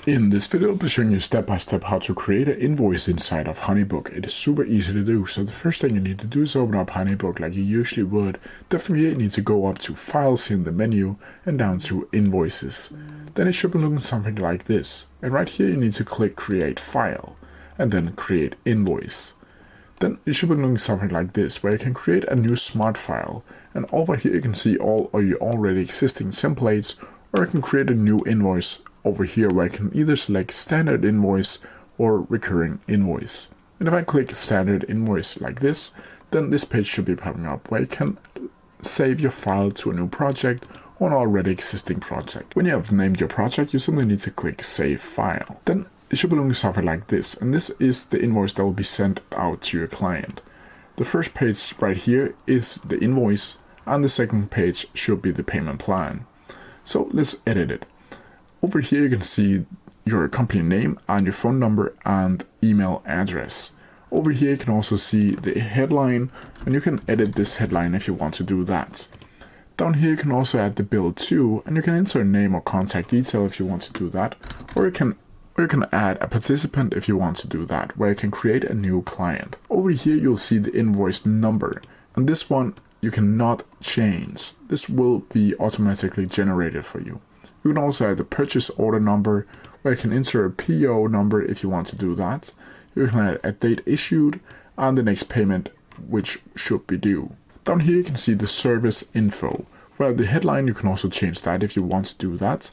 In this video, I'll be showing you step by step how to create an invoice inside of HoneyBook. It is super easy to do. So the first thing you need to do is open up HoneyBook like you usually would. Definitely you need to go up to Files in the menu and down to Invoices. Then it should be looking something like this. And right here you need to click Create File and then Create Invoice. Then it should be looking something like this, where you can create a new smart file. And over here you can see all of your already existing templates, or you can create a new invoice over here where I can either select standard invoice or recurring invoice. And if I click standard invoice like this, then this page should be popping up where you can save your file to a new project or an already existing project. When you have named your project, you simply need to click save file. Then it should be looking something like this, and this is the invoice that will be sent out to your client. The first page right here is the invoice, and the second page should be the payment plan. So let's edit it. Over here you can see your company name and your phone number and email address. Over here you can also see the headline, and you can edit this headline if you want to do that. Down here you can also add the bill too, and you can enter a name or contact detail if you want to do that, or you can add a participant if you want to do that, where you can create a new client. Over here you'll see the invoice number, and this one you cannot change. This will be automatically generated for you. You can also add the purchase order number, where you can enter a PO number if you want to do that. You can add a date issued and the next payment which should be due. Down here you can see the service info, where the headline you can also change that if you want to do that.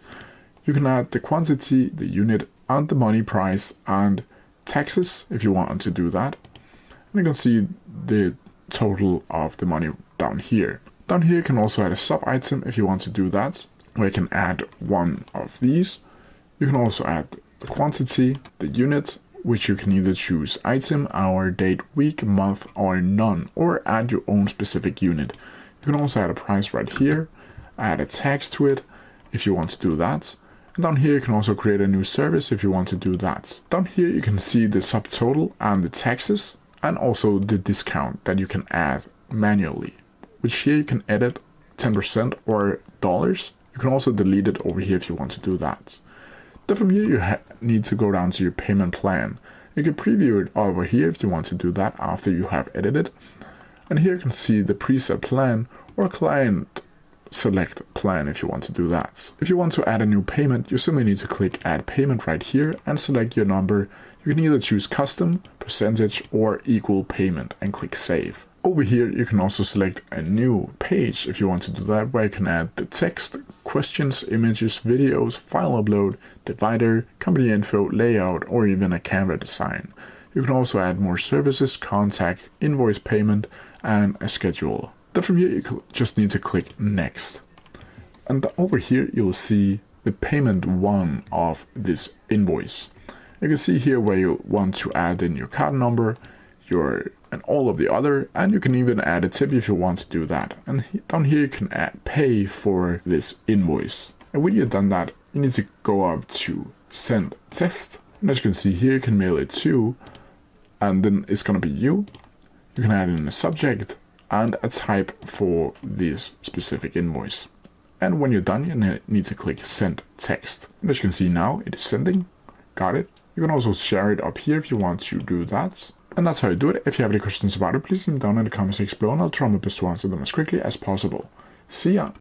You can add the quantity, the unit, and the money price and taxes if you want to do that. And you can see the total of the money down here. Down here you can also add a sub item if you want to do that, where you can add one of these. You can also add the quantity, the unit, which you can either choose item, hour, date, week, month, or none, or add your own specific unit. You can also add a price right here, add a tax to it if you want to do that. And down here you can also create a new service if you want to do that. Down here you can see the subtotal and the taxes, and also the discount that you can add manually, which here you can edit 10% or dollars. You can also delete it over here if you want to do that. Then from here you need to go down to your payment plan. You can preview it over here if you want to do that after you have edited. And here you can see the preset plan or client select plan if you want to do that. If you want to add a new payment, you simply need to click add payment right here and select your number. You can either choose custom, percentage, or equal payment and click save. Over here you can also select a new page if you want to do that, where you can add the text, questions, images, videos, file upload, divider, company info, layout, or even a Canva design. You can also add more services, contact, invoice payment, and a schedule. Then from here you just need to click next. And over here you'll see the payment one of this invoice. You can see here where you want to add in your card number, and all of the other, and you can even add a tip if you want to do that. And down here you can pay for this invoice. And when you've done that, you need to go up to send test. And as you can see here, you can mail it to, and then it's going to be you. You can add in a subject and a type for this specific invoice. And when you're done, you need to click send text. And as you can see now, it is sending. Got it. You can also share it up here if you want to do that. And that's how you do it. If you have any questions about it, please leave them down in the comments section below, and I'll try my best to answer them as quickly as possible. See ya!